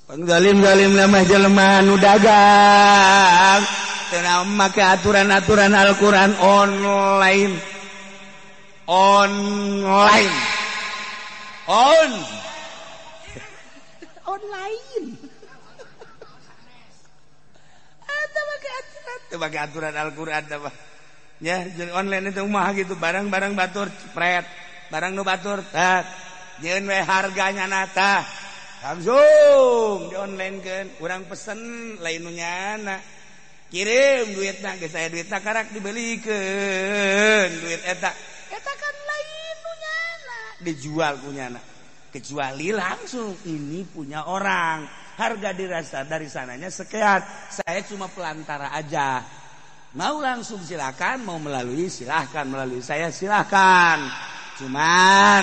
Zalim nama jelema nu dagang teu make aturan-aturan Al-Qur'an online online teu make aturan Al-Qur'an apa ya jeung online itu mah gitu barang-barang batur pret barang nu batur tah jeung we harganya tah langsung di online kan kurang pesen lain nu nyana kirim duitna geus aya duitna karak dibelikeun duit eta kan lain nu nyana dijual punyana kecuali langsung ini punya orang harga dirasa dari sananya sekian saya cuma pelantara aja mau langsung silakan mau melalui silahkan melalui saya silahkan cuman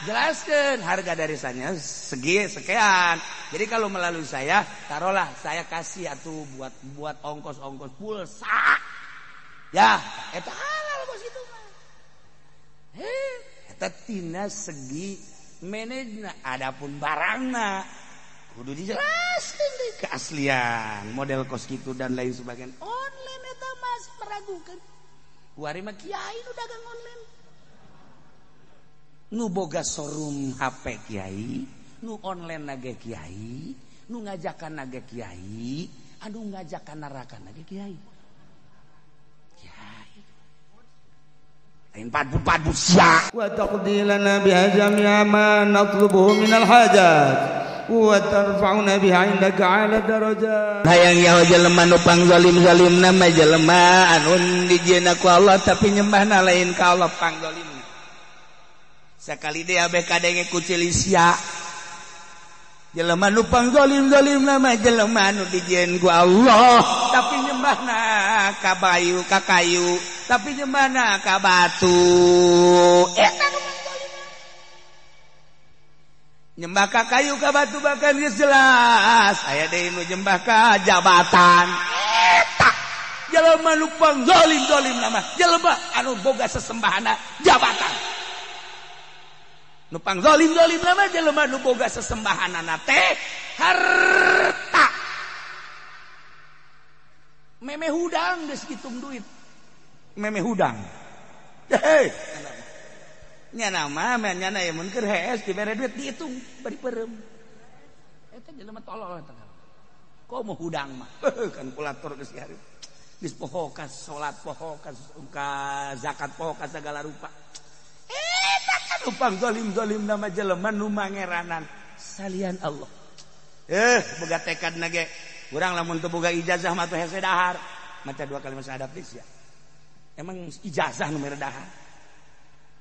jelaskan harga dari sana sekian. Jadi kalau melalui saya, taruhlah saya kasih atuh buat ongkos-ongkos pulsa. Ya, eta halal bos itu mah. Eta tina segi manajna adapun barangna kudu dijelaskan deh keaslian model kos kitu dan lain sebagainya. Online eta mas meragukan. Kuari mah kiai nu dagang online. Nu boga showroom HP kiai, nu online nage kiai, nu ngajakan nage kiai, anu ngajakan narakan nage kiai. Kiai. Lain padu-padu sia. Wa taqdilana biha jami'a ma natlubuhu minal hajat. Wa tarfa'una biha indaka 'ala darajat. Hayang ya jelema nu pangzalim-zalimna mah jelema anu dijieunna ku Allah tapi nyembahna lain ka Allah pangzalim. Sakali dia bekadenge kucilisia jelema nu pangzalim-zalim nama jelema nu dijieun ku Allah tapi nyembahna ka bayu ka kayu tapi nyembahna ka batu eta nu pangzalim nyembah ka kayu ka batu bahkan geus jelas aya deui nu nyembah ka jabatan eta jelema nu pangzalim-zalim nama jelema anu boga sesembahana jabatan nupang zalim nama jelema nu boga sesembahanana teh harta meme hudang geus kitung duit meme hudang heh nyana mah nyana ye mun keur hees dibere duit dihitung bari peureum eta jelema tolol eta komo hudang mah kan kulator geus hari geus poho ka salat poho ka zakat poho ka segala rupa upang zalim nama jelema nu mangeranan salian Allah boga tekad nage urang lamun teu boga ijazah mah teu hese dahar maca dua kalimat syahadat please ya emang ijazah nu mere dahar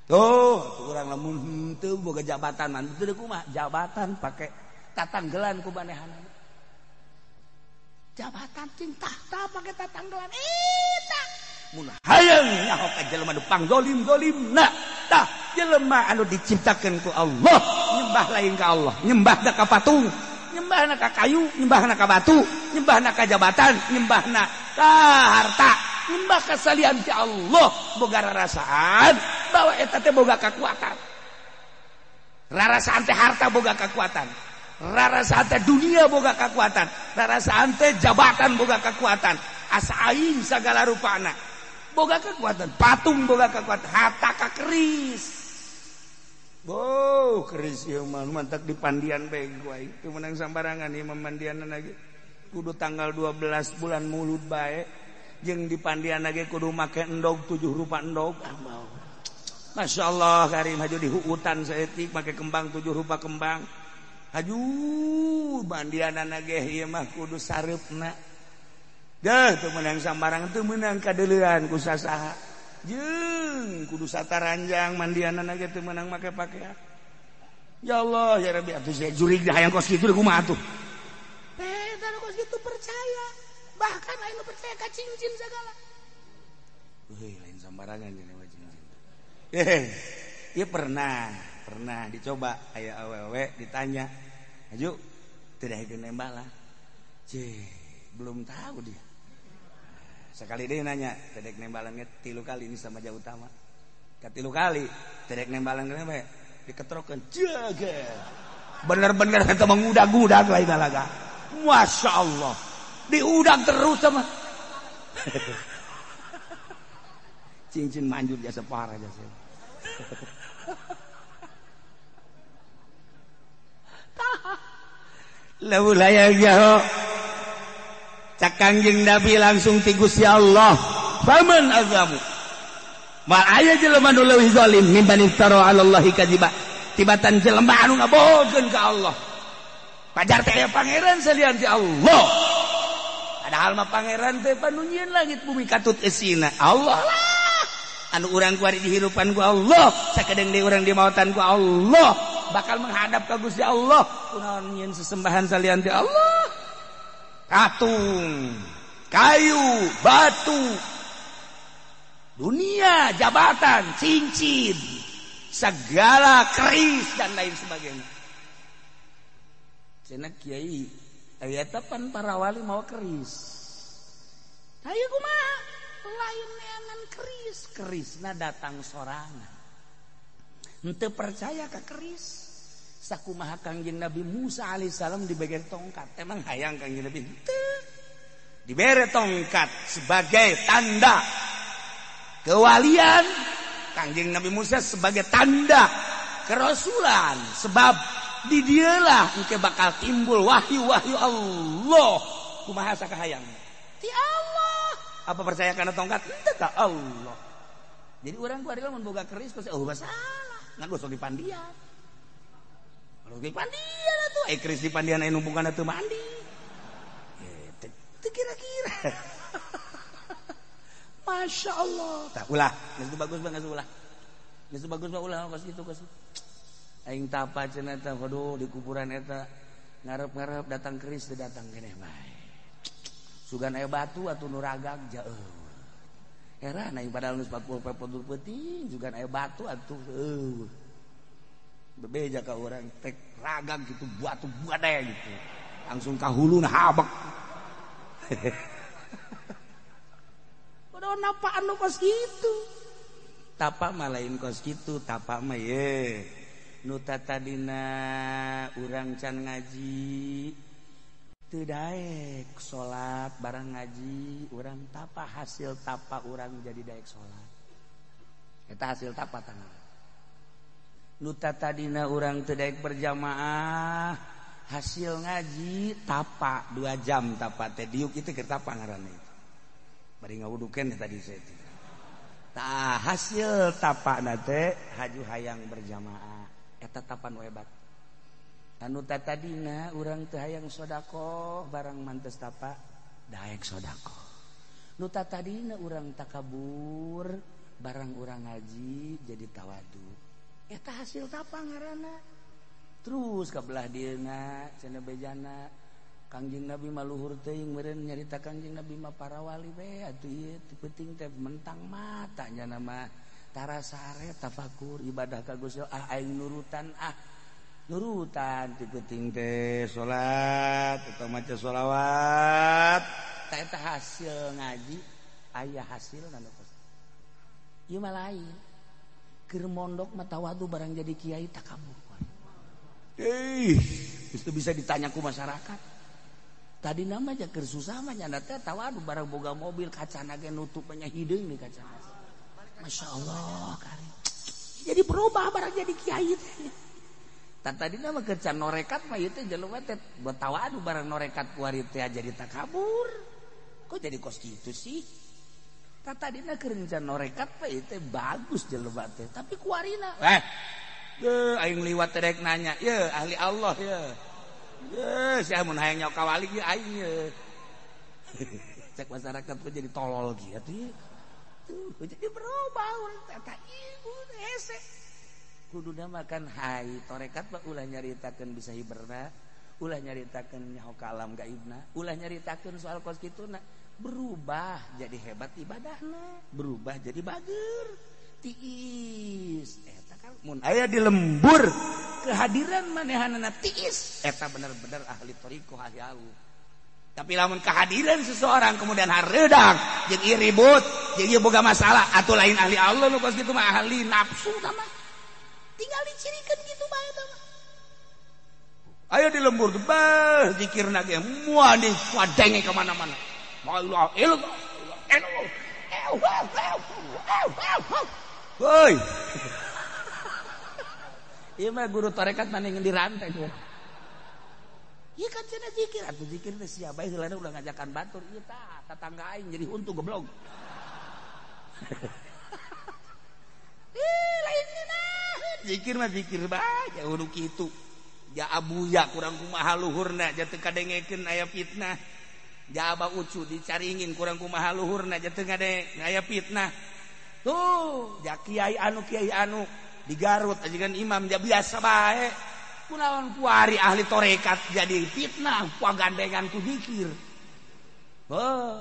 tuh urang lamun teu boga jabatan mah teu kumaha jabatan pake tatanggelan ku manehanana jabatan cing tahta pake tatanggelan eta mun hayang nyaho ka jelema nu pangzalim-zalimna tah jelema anu diciptakeun ku Allah nyembah lain ka Allah nyembahna ka patung nyembahna ka kayu nyembahna ka batu nyembahna ka jabatan nyembahna ka harta nyembah ka salian ti Allah boga rarasaan bahwa eta teh boga kakuatan rarasaan teh harta boga kakuatan rarasaan teh dunia boga kakuatan rarasaan teh jabatan boga kakuatan asa aing sagala rupana boga kekuatan patung boga kekuatan harta ka keris keris ieu mah mantak di pandian bae gua itu menang sambarangan ieu mandianna lagi kudu tanggal 12 bulan Mulud bae jeung di pandian lagi kudu make endog 7 rupa endog masyaallah karim haju di huutan saeutik make kembang 7 rupa kembang haju pandianna lagi ieu mah kudu sareupna dah teu meunang sambarang teu meunang kadeuleuan ku sasaha jeung kudu sataranjang mandianana ge teu meunang make pakaian ya Allah ya Rabbi atuh saya jurig dah hayang kos kitu kumaha atuh eta kos kitu percaya bahkan aya nu percaya ka cincin sagala lain sambarangan cenah cincin ieu pernah dicoba aya awewe ditanya aju teu daekeun nembala belum tahu dia sekali dia nanya tedek nembalan 3 kali ini sama jauh utama ke 3 kali tedek nembalan kenapa diketrokan jaga bener-bener eta mengudag-udag lain talaga. Masya Allah, diudag terus sama. Cincin manjur jasa parah jasa. Laulaya jaho. Cak Kangjeng Nabi langsung ti Gusti Allah. Faman azamu. Mal aya jelema nu leuwih zalim mimban iftara 'ala Allahi kadziba. Tibatan jelema anu ngabohkeun ka Allah. Pajar teh aya pangeran salian ti Allah. Padahal mah pangeran teh panu nyieun langit bumi katut eusina. Allah lah. Anu urang kuari dihirupan ku Allah, sakedeung deui urang dimaotan ku Allah, bakal menghadap ka Gusti Allah. Kunaon nyieun sesembahan salian ti Allah? Katung, kayu, batu, dunia, jabatan, cincin, segala keris dan lain sebagainya. Cenah kiai, aya tapan para wali mau keris. Hayu kumaha? Lain neangan kerisna datang sorangan. Henteu percaya ka keris. Sakumaha Kangjeng Nabi Musa alaihissalam diberi tongkat. Emang hayang Kangjeng Nabi? Henteu. Diberi tongkat sebagai tanda kewalian. Kangjeng Nabi Musa sebagai tanda kerasulan. Sebab di dialah engke bakal timbul wahyu-wahyu Allah. Kumaha sakahayang? Ti Allah. Apa percaya karena tongkat? Itu ka Allah. Jadi orang kuari lamun boga keris pasti masalah. Ngan gosok di pandian. Kalau di pandian atuh keris di pandian aya numpungan teu mandi. Teu kira-kira. Masya Allah. Tah ulah, geus bagus banget ulah. Geus bagus banget ulah kos itu kos. Aing tapa cenah teh waduh di kuburan eta ngarep-ngarep datang keris teu datang keneh bae. Sugan aya batu atuh nu ragag jaeuh. Heran aing padahal geus 40 pepotur peuting, sugan aya batu atuh bebeja ka urang tek ragag gitu batu buade gitu. Langsung ka huluna habek. Padahal napaan nu kos kitu. Tapak mah lain kos kitu, tapak mah ye. Nu tatadina urang can ngaji teu daek salat barang ngaji urang tapa hasil tapa urang jadi daek salat eta hasil tapa tanggal nu tadina urang teu daek berjamaah hasil ngaji tapa 2 jam tapa teh diuk itu keur tapa ngaranna itu bari ngawudukeun tadi saya tah hasil tapa na teh haju hayang berjamaah eta tapan hebat. Anu tatadina urang teu hayang sodaqoh barang mantes tapa daek sodaqoh. Nu tatadina urang takabur barang urang ngaji jadi tawadu. Eta hasil tapa ngaranna. Terus kabelah dieuna cenah bejana Kangjeng Nabi maluhur teuing meureun nyarita Kangjeng Nabi mah para wali we atuh ieu teu penting teh mentang mata nya mah tarasare tafakur ibadah ka Gusti aing nurutan ti penting teh salat atau maca sholawat eta hasil ngaji aya hasilna nu kos ieu mah lain keur mondok mah tawadu barang jadi kiai takabur itu bisa ditanya ku masyarakat tadi nama aja keur susah mah nya teh tawadu barang boga mobil kacana ge nutup nya hideung nih kacana Masya Allah kali jadi berubah barang jadi kiai teh tadi nama kerjaan norekat mah itu jelema teh buat tawadu barang norekat kuari teh jadi takabur. Kok jadi kos gitu sih? Tadi nama kerjaan norekat mah itu bagus jelema teh. Tapi kuarina, aing liwat terek nanya, ahli Allah saya mun hayang nyawa kawali aing cek masyarakat kok jadi tolol gitu. Jadi berubah tata ibu hese. Kuduna makan hai torekat mah ulah nyaritakeun bisa hiberna ulah nyaritakeun nyaho ka alam gaibna ulah nyaritakeun soal kos kituna berubah jadi hebat ibadahna berubah jadi bager tiis eta kan mun aya di lembur kehadiran manehanana tiis eta bener-bener ahli thariqah ahli Allah tapi lamun kehadiran seseorang kemudian hareudang jeung ieu ribut jeung ieu boga masalah atuh lain ahli Allah nu kos kitu mah ahli nafsu mah tinggal dicirikan gitu bae eta mah. Ayo di lembur tuh, bah, zikirna ge moal di wadenge ka mana-mana. La ilaha illallah. Woi. Ieu mah guru tarekat maning di rantai tuh. Ieu kan cenah zikir, atuh zikir teh sia bae heulana ulah ngajakan batur ieu tah tetangga aing jadi huntu goblok. Lain naon zikir mah zikir bae ya kudu kitu. Ja abuya kurang kumaha luhurna ja teu kadengekeun aya fitnah. Ja aba ucu dicaringin kurang kumaha luhurna ja teu aya fitnah. Tuh, ja kiai anu di Garut ajigan imam ja biasa bae. Kunaon kuari ahli tarekat jadi fitnah pagandengan ku zikir. Oh,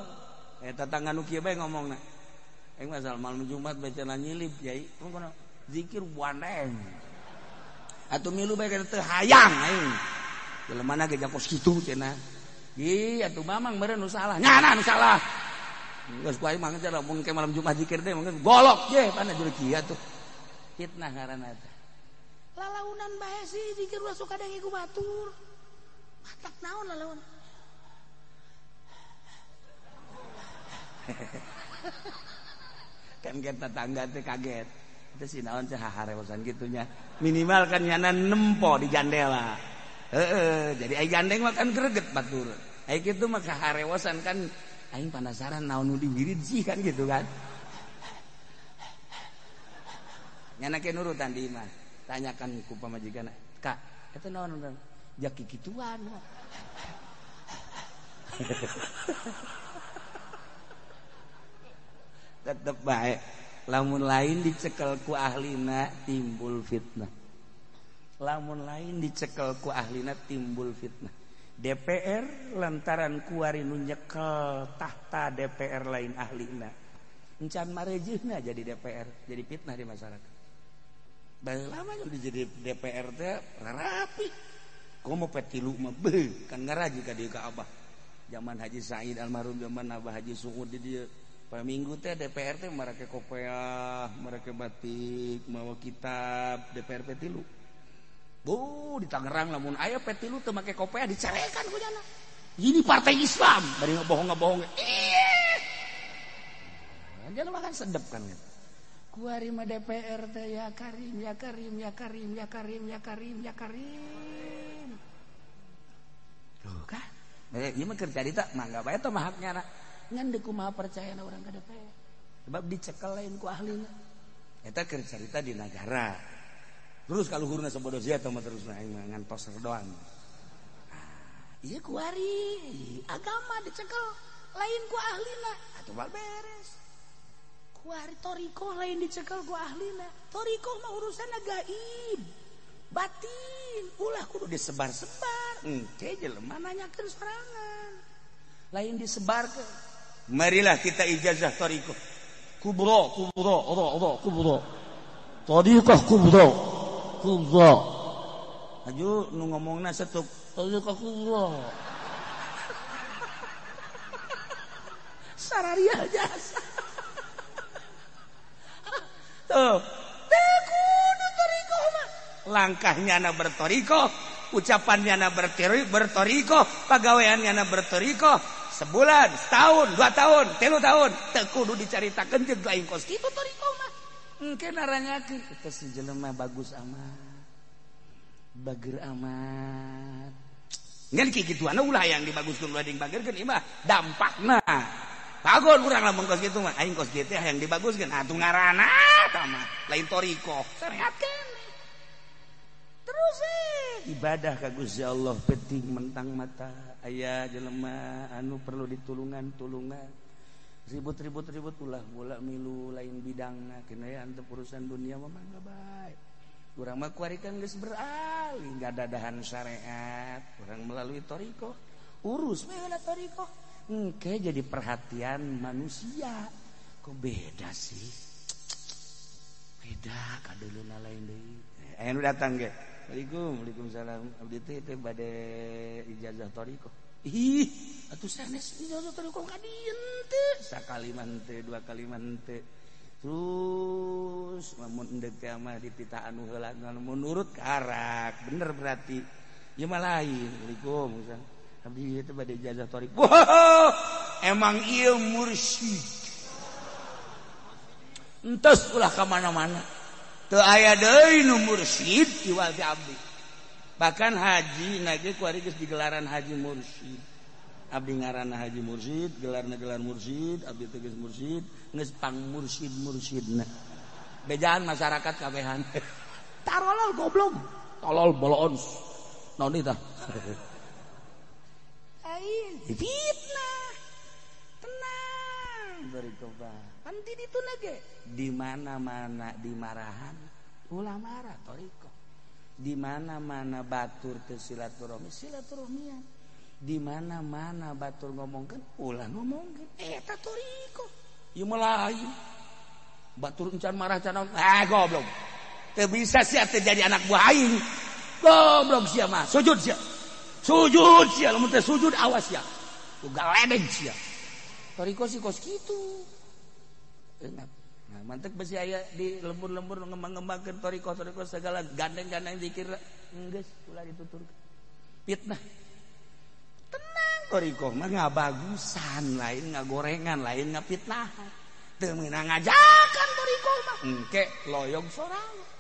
eta tetangga nu kieu bae ngomongna. Aing masal malam Jumat baca nyilip yai, kumaha zikir buandeng. Atuh milu bae teu hayang aing. Jelema ge jakos kitu cenah. Ih, atuh mamang meureun nu salah. Nyana nu salah. Geus ku aing mah cenah mun ke malam Jumat zikir teh mangga golok ye pana juru kieu atuh. Fitnah ngaranna teh. Lalaunan bae sih zikir ulah suka denge ku batur. Matak naon lalaun. Kan kita tetangga teh kaget. Itu si naon teh haharewosan gitunya. Minimal kan nyana nempo di jandela. Jadi ai gandeng mah kan greget batur. Ai kitu mah haharewosan kan aing penasaran naon nu diwirid sih kan gitu kan. Nyana ke nurutan di imah. Tanyakan ku pamajikan, "Kak, eta naon urang?" Jaki kituan. Tetep baik. Lamun lain dicekel ku ahlina timbul fitnah. Lamun lain dicekel ku ahlina timbul fitnah. DPR lantaran kuari nu nyekel tahta DPR lain ahlina. Encan marejehna jadi DPR, jadi fitnah di masyarakat. Bae lama jadi DPR teh rapi. Komo petilu mah beuh kan ngaraji ka dieu ka Abah. Zaman Haji Said almarhum zaman Abah Haji Suud di dieu. Paminggu teh DPR teh marake kopiah, marake batik, mawa kitab DPR petilu. Bu di Tangerang lamun aya petilu teu make kopiah dicerekan ku nya. Ini partai Islam, bari ngebohong-ngebohong. Jangan makan sedep kan. Kuari mah DPR teh ya Karim, ya Karim, ya Karim, ya Karim, ya Karim, ya Karim. Tuh kan. Ieu mah keur carita mangga bae teh mah haknya na. Ngan deuk kumaha percayana urang ka DPR. Sebab dicekel lain ku ahlina. Eta keur carita di negara. Terus kaluhurna sabodo sia teh mah terusna aing mah ngan poster doang. Ieu kuari agama dicekel lain ku ahlina. Atuh bal beres. Kuari torikoh lain dicekel ku ahlina. Torikoh mah urusanna gaib. Batin, ulah kudu disebar-sebar. Engke jelema nanyakeun sorangan. Lain disebarkeun. Marilah kita ijazah torikoh. Kubro. Torikoh kubro. Aju nu ngomongna setuk torikoh kubro. Sarariah jasa. Tuh, kudu torikoh mah. Langkahnya na bertorikoh, ucapannya na bertorikoh, pagaweannya na bertorikoh. Sebulan, setahun, 2 tahun, 3 tahun, teu kudu dicaritakeun jeung lain kos kitu torikoh mah. Engke naranyakeun eta si jelema bagus amat. Bager amat. Ngan kikituan ulah yang dibaguskeun ulah dibagirkeun ieu mah dampakna. Bagon urang lamun kos kitu mah aing kos kitu hayang dibaguskeun atuh ngaranna tah mah lain torikoh syariat keneh. Terus ibadah ka Gusti Allah penting mentang mata aya jelema anu perlu ditulungan ribut ulah bola milu lain bidangna kena ya antep urusan dunia mah mangga bae. Urang mah kuarikeun geus beralih ngadadahan syariat urang melalui torikoh urus we heula torikoh engke jadi perhatian manusia. Kok beda sih? Beda kadeuluna lain deui. Aya nu datang ge. Waalaikumsalam. Abdi teh bade ijazah torikoh. Ih, atuh sanes ijazah torikoh ka dieu teh. Sakali mah teu, 2 kali mah teu. Terus lamun endeu teh mah dipita anu heula mun nurut karak. Bener berarti. ieu mah lain. Waalaikumsalam. Abdi ieu teh bade ijazah thariq. Wah, emang ieu mursyid. Entos ulah ka mana-mana. Teu aya deui nu mursyid iwal ti abdi. Bahkan haji nage kuari geus digelaran haji mursyid. Abdi ngaranna haji mursyid, gelarna gelar mursyid, abdi teh geus mursyid, geus pang mursyid-mursyidna. Bejaan masyarakat kabehan. Tarolol goblok. Tolol boloon. Naon ieu tah? Ai, fitnah. Tenang, bari coba. Panti ditu nage. Di mana-mana dimarahan ulah marah thariqah. Di mana-mana batur teu silaturahmi silaturahmian. Di mana-mana batur ngomongkeun ulah ngomongkeun. Eta thariqah. Ieu mah lain. Batur encan marah can goblok. Teu bisa sia teu jadi anak buah aing. Goblok sia mah. Sujud sia. Sujud sia lamun teu sujud awas sia. Tu galedeg sia. Thariqah sih kos kitu. Enak. Nah, mantek besi aya di lembur-lembur ngembang-ngembangkeun thariqah segala gandeng-gandeng zikir geus ulah dituturkeun. Fitnah. Tenang thariqah mah ngabagusan lain ngagorengan lain ngafitnahan. Teu meunang ngajakan thariqah mah engke loyog sorangan.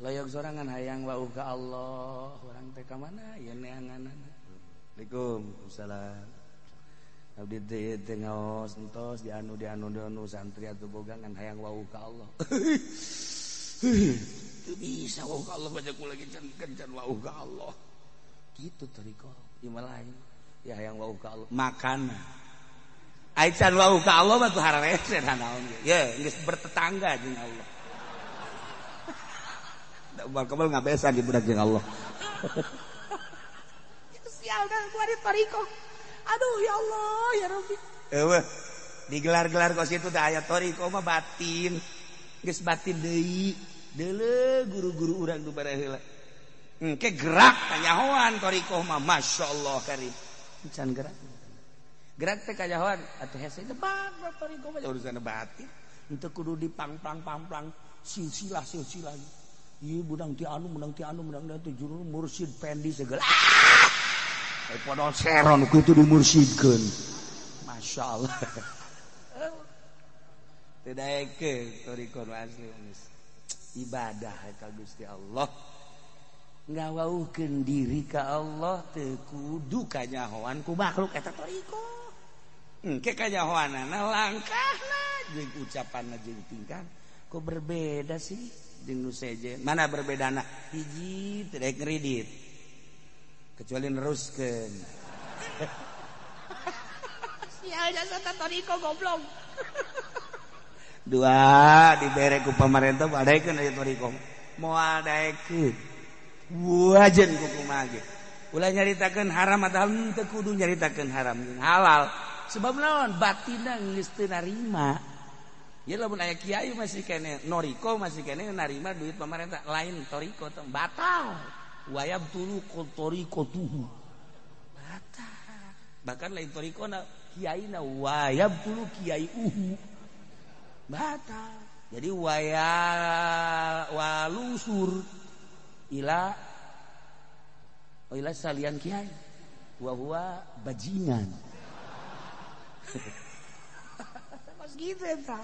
Loyog sorangan hayang wauh ka Allah. Urang teh ka mana? Ieu neanganana. Waalaikumsalam. Abdi teh ngaos entos di anu santri atuh boga ngan hayang wauh ka Allah. Teu bisa wauh ka Allah baca kula lagi can wauh ka Allah. Kitu thariqah ieu mah lain. Ya hayang wauh ka Allah makan. Ai can wauh ka Allah mah tuh hararesen naon ge. Ya geus bertetangga jeung Allah. Da ubal kabel ngabesan di budak jeung Allah. Itu sial kan kuari thariqah. Aduh ya Allah ya Rabbi. Eueuh digelar-gelar kos itu teh aya thariqah mah batin. Geus batin deui. Deuleu guru-guru urang nu bara heula. Engke gerak kanyahoan thariqah mah masyaallah karim. Can gerak. Gerak teh kanyahoan atuh hese teh bab thariqah mah urusan batin. Henteu kudu dipang-pang silsilah. Ieu budang ti anu teh juru mursyid pendi segala. Podol seron kudu dimursyidkeun. Masyaallah. Teu daeke thariqah nu asli ibadah ka Gusti Allah. Ngawauhkeun diri ka Allah teu kudu kanyahoan ku makhluk eta thariqah. Engke kanyahoanana langkahna jeung ucapanna jeung tingkah kok berbeda sih jeung nu sejen. Mana berbedana? Hiji teu daek ngridit. Kecuali neruskeun. Sial jasa thariqah goblok. Dua dibere ku pamarentah badaekeun aya thariqah. Moal daekeun. Wajen ku kumaha ge. Ulah nyaritakeun haram atawa teu kudu nyaritakeun haram jeung halal. Sebab naon? Batinna geus teu narima. Ya lamun aya kiai masih kene noriko masih kene narima duit pamarentah lain thariqah teh batal. Wayab tulu kotori kotuhu batal. Bahkan lain thariqahna kiaina wayab tulu kiai batal. Jadi walusur ila salian kiai wa huwa bajingan. Mas gitu eta.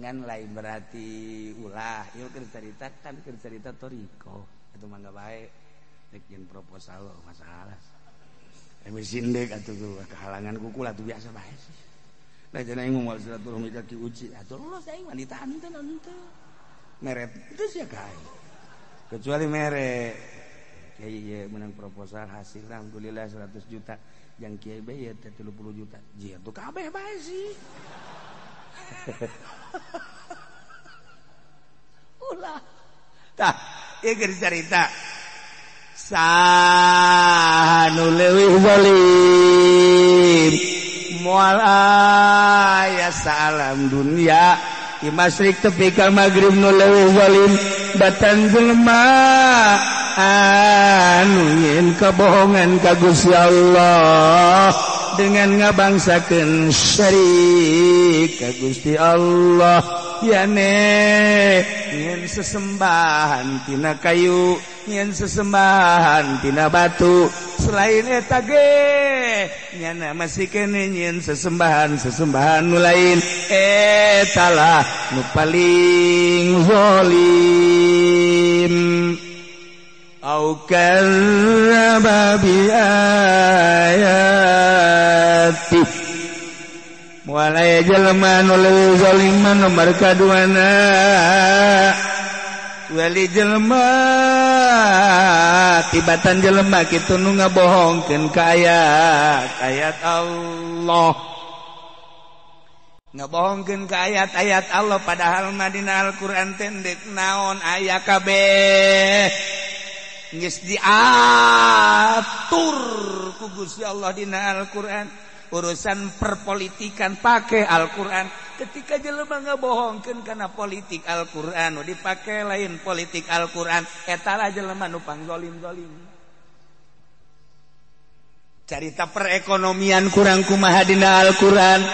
Ngan lain berarti ulah ieu keur carita kan keur carita thariqah. Itu mah enggak baik. Dek jeung proposal masalah. Mesin dek atuh kehalangan kukul atuh biasa bae sih. Nah cenah aing moal silaturahmi ka Ki Uci. Atuh lolos aing mah ditahan teh naon teh. Meret itu sia kae. Kecuali mere. Kiai ye menang proposal hasil alhamdulillah 100 juta. Yang kiai bae teh 30 juta. Jieu tuh kabeh bae sih. Ulah. Tah ieu keur carita sanu leuwih zalim moal aya salam dunia di masyrik tepi ka magrib nu leuwih zalim batan jelema anu nyin kabohongan ka Gusti Allah dengan ngabangsakeun syirik ka Gusti Allah ya ne nyen sesembahan tina kayu nyen sesembahan tina batu selain eta ge nyana masih kene nyen sesembahan nu lain eta lah nu paling zalim au kadzdzaba bi ayati mulai jelema nu leuwih zaliman nomor kaduana wali jelema tibatan jelema kitu nu ngabohongkeun ka ayat Allah ngabohongkeun ka ayat Allah padahal mah dina Al-Qur'an teh naon aya kabeh geus diatur ku Gusti Allah dina Al-Qur'an urusan perpolitikan pakai Al-Qur'an ketika jelema ngabohongkeun kana politik Al-Qur'an nu dipake lain politik Al-Qur'an eta lah jelema nu pangzolim-zolim carita perekonomian kurang kumaha dina Al-Qur'an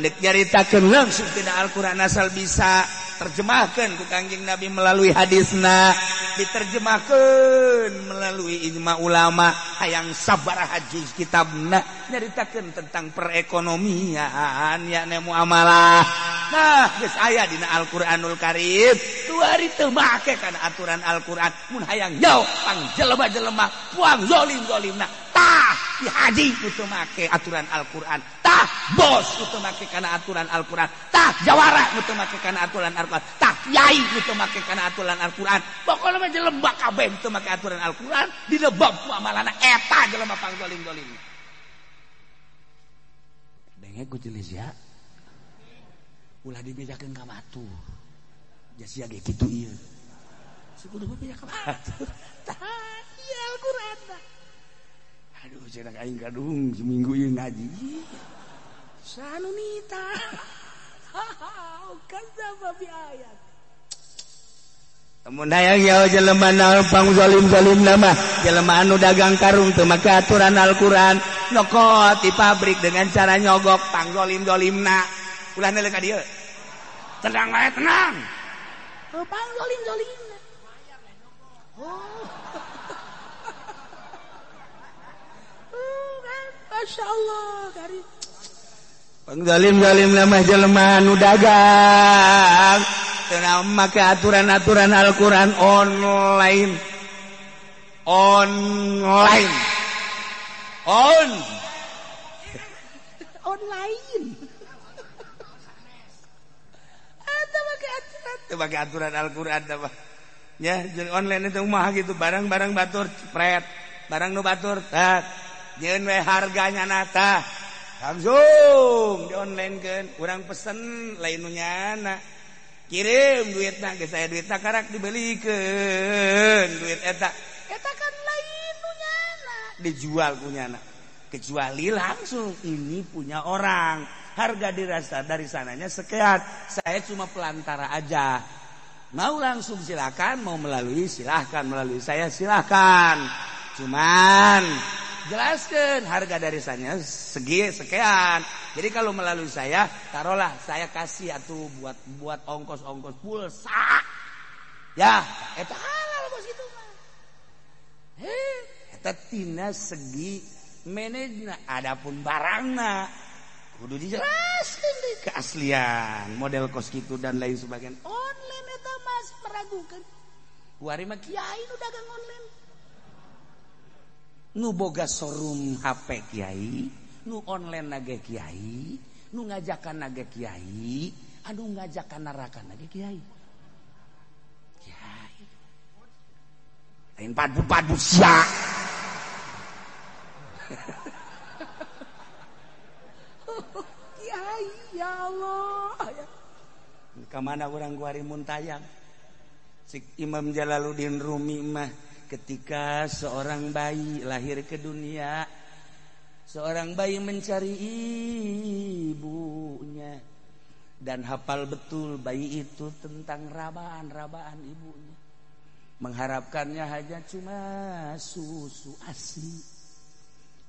nek nyaritakeun langsung tina Al-Qur'an asal bisa terjemahkan ku Kangjeng Nabi melalui hadisna diterjemahkan melalui ijma ulama hayang sabaraha juz kitabna nyaritakeun tentang perekonomian yakni muamalah nah geus aya dina Al-Qur'anul Karim tuari teu make kana aturan Al-Qur'an mun hayang jauh pang jelema-jelema puang zolim-zolimna tah di haji kudu make aturan Al-Qur'an tah bos kudu make kana aturan Al-Qur'an tah jawara kudu make kana aturan Al-Qur'an tah yai kudu make kana aturan Al-Qur'an pokona mah jelema kabeh kudu make aturan Al-Qur'an dina bab muamalana eta jelema pang zolim-zolim denge ku jelis ya ulah dibedakeun ka batur jas ge kitu ieu kudu beda ka batur tah ieu Al-Qur'an aduh cenah aing kadung seminggu ieu ngaji sanu nita kadzdzaba bi ayat mun hayang ya jelema na pang zalim-zalimna mah jelema anu dagang karung teu make aturan Al-Qur'an nokot di pabrik dengan cara nyogok pang zalim-zalimna ulah neuleuh ka dieu tenang wae tenang pang zalim-zalimna Masya Allah kari pangzalim-zalim lemah jelema nu dagang teu make aturan-aturan Al-Qur'an online teu make aturan Al-Qur'an mah nya jeung online itu mah gitu barang-barang batur pret barang nu batur tat nyeun we harganya nata langsung di online kan urang pesen lain nu nyana kirim duitna geus aya duitna karak dibelikeun duit eta kan lain nu nyana dijual punyana kecuali langsung ini punya orang harga dirasa dari sananya sekian saya cuma pelantara aja mau langsung silakan mau melalui silahkan melalui saya silahkan cuman jelaskan harga dari sana sekian. Jadi kalau melalui saya, taruhlah saya kasih atuh buat ongkos pulsa. Ya, eta halal bos gitu mah. Eta tina segi manajemen adapun barangna kudu dijelaskan deh keaslian model kos kitu dan lain sebagainya. Online eta masih meragukan. Kuari mah kiai nu dagang online. Nu boga showroom HP kiai, nu online nage kiai, nu ngajakan nage kiai, anu ngajakan narakan nage kiai. Kiai. Lain padu sia. Kiai ya Allah. Kamana urang kuari mun tayang? Sik Imam Jalaluddin Rumi mah ketika seorang bayi lahir ke dunia, seorang bayi mencari ibunya dan hafal betul bayi itu tentang rabaan ibunya. Mengharapkannya hanya cuma susu ASI.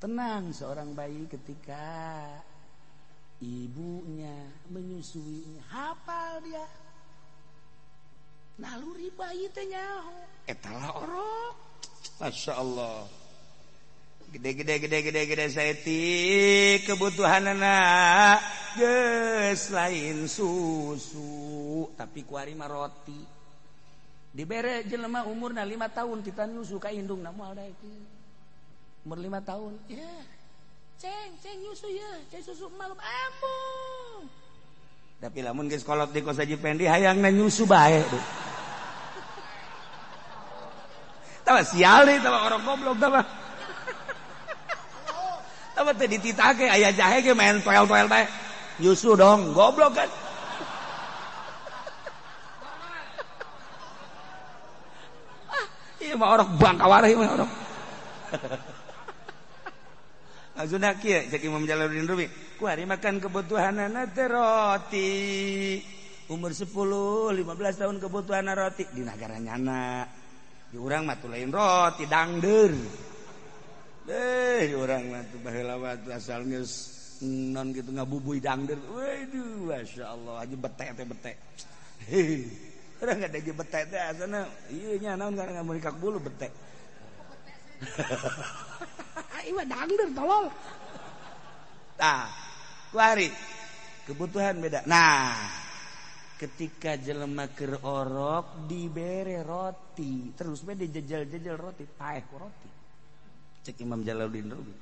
Tenang seorang bayi ketika ibunya menyusuinya, hafal dia. Naluri bayi teh nyaho, eta lah orok. Masya Allah. Gede saeutik kebutuhanana geus lain susu, tapi kuari mah roti. Dibere jelema umurna 5 tahun kita nyusu ka indungna moal da itu. Umur 5 tahun, ya, ceng nyusu ya, ceng susu malum ampun. Tapi lamun geus kolot di kos Haji Pendi, hayangna nyusu bae. Tawa sial deh, tawa orang goblok, tawa. Tawa teh dititake, aya jahe ge main toel-toel bae. Nyusu dong, goblok kan. Iya mah orang bangkawareh mah orang. Maksudnya kieu cek Imam Jalaluddin Rumi, kuari makan kebutuhanana teh roti. Umur 10, 15 tahun kebutuhanna roti di negara nyana. Di urang mah teu lain roti dangdeur. Di urang mah teu baheula mah asal geus non kitu ngabubuy dangdeur. Waduh, masyaallah aja bete teh bete. Urang ada ge bete teh asana ieu nya naon karena mun dikak bulu bete. Iwa dangdeur tolol. Tah, kuari kebutuhan beda. Nah, ketika jelema keur orok dibere roti, terus bae dijejel-jejel roti, paeh ku roti. Cek Imam Jalaluddin Rumi.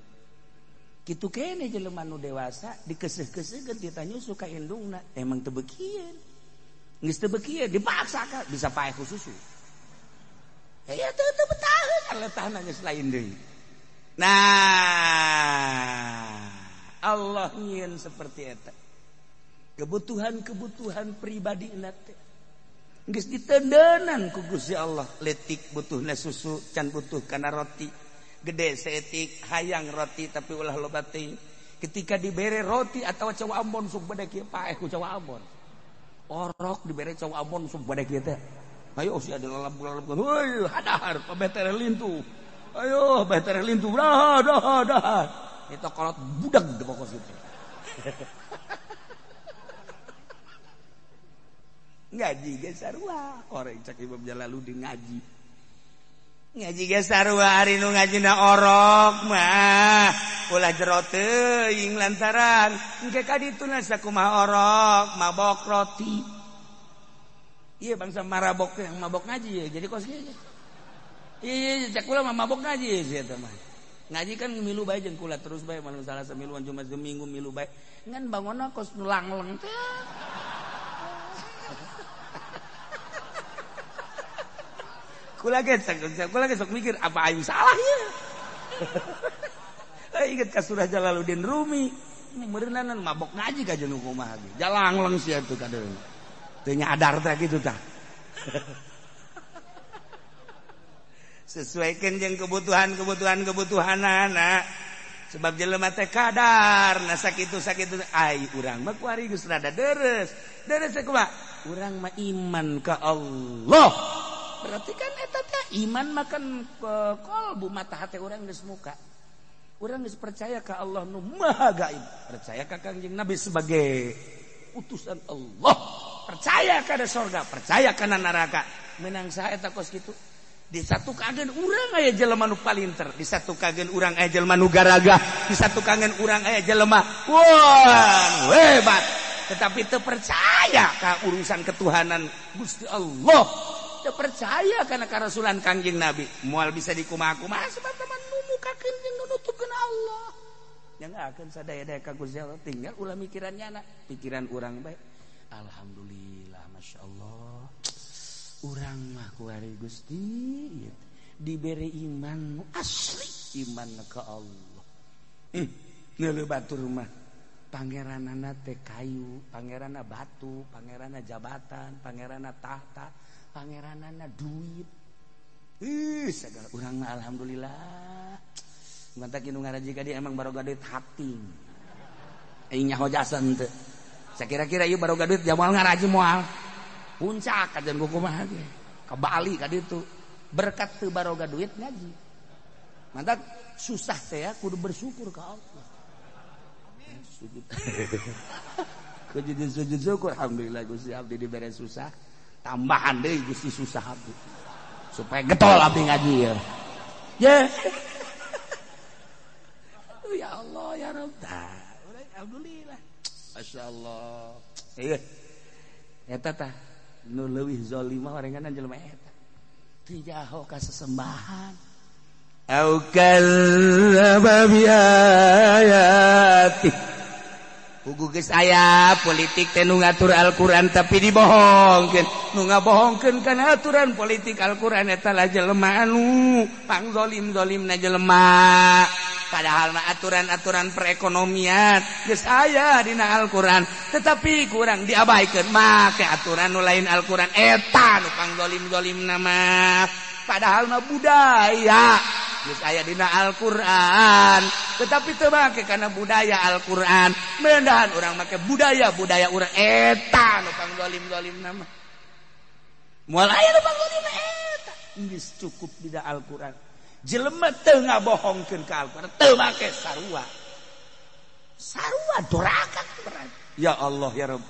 Kitu kene jelema nu dewasa dikeuseuh-keuseuhkeun ditanya suka indungna, emang teu beukieun. Geus teu beukieun dipaksakan bisa paeh ku susu. Ya teu betaheun aletahna geus lain deui. Nah, Allah nyieun seperti eta. Kebutuhan-kebutuhan pribadi teh geus ditendeunan ku Gusti Allah. Letik butuhna susu, can butuh kana roti. Gede saeutik hayang roti tapi ulah loba teuing. Ketika dibere roti atawa cawa Ambon sok bade kieu paeh ku cawa Ambon. Orok dibere cawa Ambon sok bade kieu teh. Ayo si ada lalap-lalap. Heuy, hadahar pabetere lintu. Ayo betere lintu. Dah. Eta kolot budak di pokok situ. Ngaji ge sarua, orang cak Imam Jalaluddin ngaji. Ngaji ge sarua ari nu ngajina orok mah ulah jero teuing lantaran engke kadituna sakumaha orok mabok roti. Iya bangsa marabok yang mabok ngaji ya. Jadi kos kieu. Iya cak kula mah mabok ngaji sia teh mah. Ngaji kan milu bae jeung kula terus bae malam salah samiluan Jumat Minggu milu bae. Ngan bangonna kos nu langleng teh. Kula ge sok mikir apa aing salah ya. Ingat ka surah Jalaluddin Rumi. Ini meureunanan mabok ngaji ka jeung kumaha ge. Jalangleng sia teu kadeung. Teu nyadar teh kitu tah. Sesuaikan jeung kebutuhanana. Sebab jelema teh kadar na sakitu ai urang mah kuari geus rada deres kumaha urang mah iman ka Allah. Berarti kan eta teh iman makan kolbu mata hati urang geus muka. Urang geus percaya ka Allah nu maha gaib, percaya ka Kangjeng Nabi sebagai utusan Allah, percaya kana surga, percaya kana neraka. Menang saha eta kos kitu. Disatukakeun urang aya jelema nu palinter, disatukakeun urang aya jelema nu garaga, disatukakeun urang aya jelema wah hebat, tetapi teu percaya ka urusan ketuhanan Gusti Allah. Teu percaya kana karasulan Kangjeng Nabi. Moal bisa dikumaha-kumaha sebab teman nu mukakeun jeung nu nutupkeun Allah. Nyanggakeun sadaya-daya ka Gusti Allah tinggal ulah mikirannya anak, pikiran urang bae. Alhamdulillah masyaallah. Urang mah kuari Gusti diberi iman asli iman ka Allah. Ngeuleuh batur mah pangeranana teh kayu, pangeranna batu, pangeranna jabatan, pangeranna tahta, pangeranna duit. Segala urang mah alhamdulillah. Mantap kieu ngaraji ka dia emang baroga duit hati. Aing nyaho jasan teu. Sakira-kira ieu baroga duit jamal ngaraji moal. Puncak kajian kumaha ge ka Bali ka ditu berkat teu baroga duit ngaji. Mantap susah teh ya kudu bersyukur ka Allah. Sujud. Sujud syukur alhamdulillah Gusti abdi dibere susah. Tambahan deui Gusti susah abdi. Supaya getol abdi ngaji ya. Ya. Ya Allah ya Rabb. Alhamdulillah. Masyaallah. Ieu. Eta tah nu leuwih zalim mah orenganan jelema eta. Teu jaho ka sesembahan. Au kadzdzaba bi ayati. Pugu geus aya politik teh nu ngatur Al-Qur'an tapi dibohongkeun. Nu ngabohongkeun kana aturan politik Al-Qur'an eta lah jelema anu pangzolim-zolimna jelema. Padahal mah aturan-aturan perekonomian geus aya dina Al-Qur'an, tetapi kurang diabaikeun make aturan nu lain Al-Qur'an eta nu pangzolim-zolimna mah. Padahal mah budaya geus aya dina Al-Qur'an, tetapi teu make kana budaya Al-Qur'an. Mendahan urang make budaya urang eta nu pangzolim-zolimna mah. Moal aya nu pangzolimna eta geus cukup dina Al-Qur'an. Jelema teu ngabohongkeun ka Al-Qur'an, teu make sarua doraka berat. Ya Allah ya Rabb.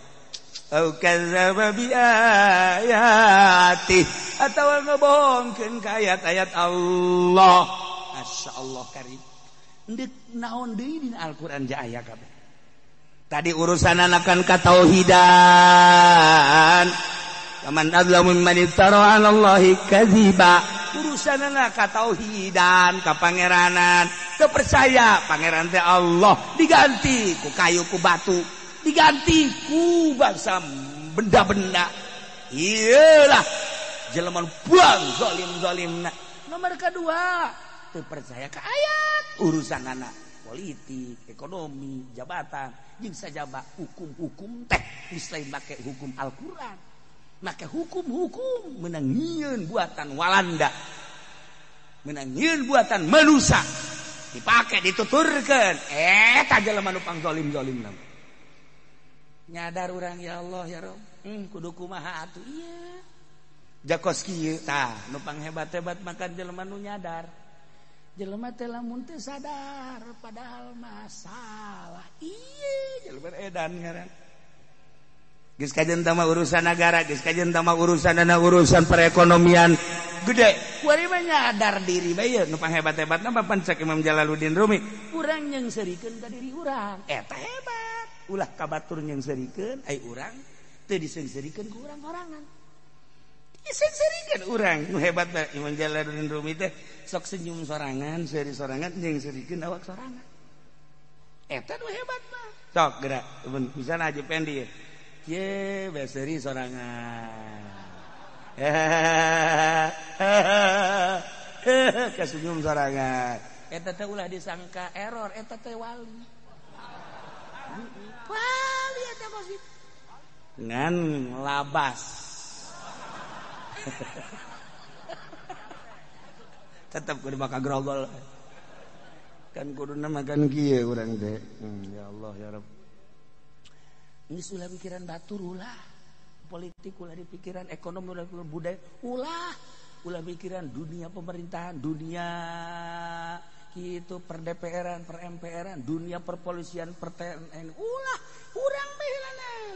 Au kadzdzaba bi ayati atawa ngabohongkeun ka ayat-ayat Allah. Masyaallah karim. Endek naon deui dina Al-Qur'an ja aya kabeh. Tadi urusan anakan katauhidan. Kaman adlamu mimman iftara 'ala Allahi kadziba. Urusanana ka tauhidan, ka pangeranan, teu percaya pangeran teh Allah, diganti ku kayu ku batu, diganti ku bangsa benda-benda. Iyalah jelema buang zalim-zalimna. Nomor kedua, teu percaya ka ayat urusanana politik, ekonomi, jabatan, jeung sajaba hukum-hukum teh geus lain make hukum Al-Qur'an. Maka hukum-hukum meunang nyieun buatan Walanda, meunang nyieun buatan manusia, dipake dituturkeun eta jelema nu pangzolim-zolimna. Nyadar urang ya Allah ya Rabb, kudu kumaha atuh ieu. Jakos kieu tah nu panghebat-hebat makan jelema nu nyadar. Jelema teh lamun teu sadar padahal masalah. Ieu jelema edan ngaran. Geus kajeun tah mah urusan negara, geus kajeun tah mah urusan perekonomian gede. Kuari mah nyadar diri bae nu panghebat-hebatna papan cek Imam Jalaluddin Rumi. Urang nyeungseurikeun ka diri urang, eta hebat. Ulah kabatur nyeungseurikeun ai urang teu diseungseurikeun ku urang-orangan. Diseungseurikeun urang nu hebat bae Imam Jalaluddin Rumi teh sok senyum sorangan, seuri sorangan nyeungseurikeun awak sorangan. Eta nu hebat mah. Sok geura, bisa aja pendi. Ye beseri sorangan. Kasunyum sorangan. Eta teh ulah disangka error, eta teh wali. Wali eta posisi. Ngan labas. Tetep kudu maka grogol. Kan kuduna makan kieu urang teh. Ya Allah ya Rabb. Ini ulah pikiran batur ulah. Politik ulah di pikiran, ekonomi ulah pikiran, budaya ulah pikiran dunia pemerintahan, dunia gitu per DPR-an, per MPR-an, dunia perpolisian, per TNI. Ulah urang mehelanan.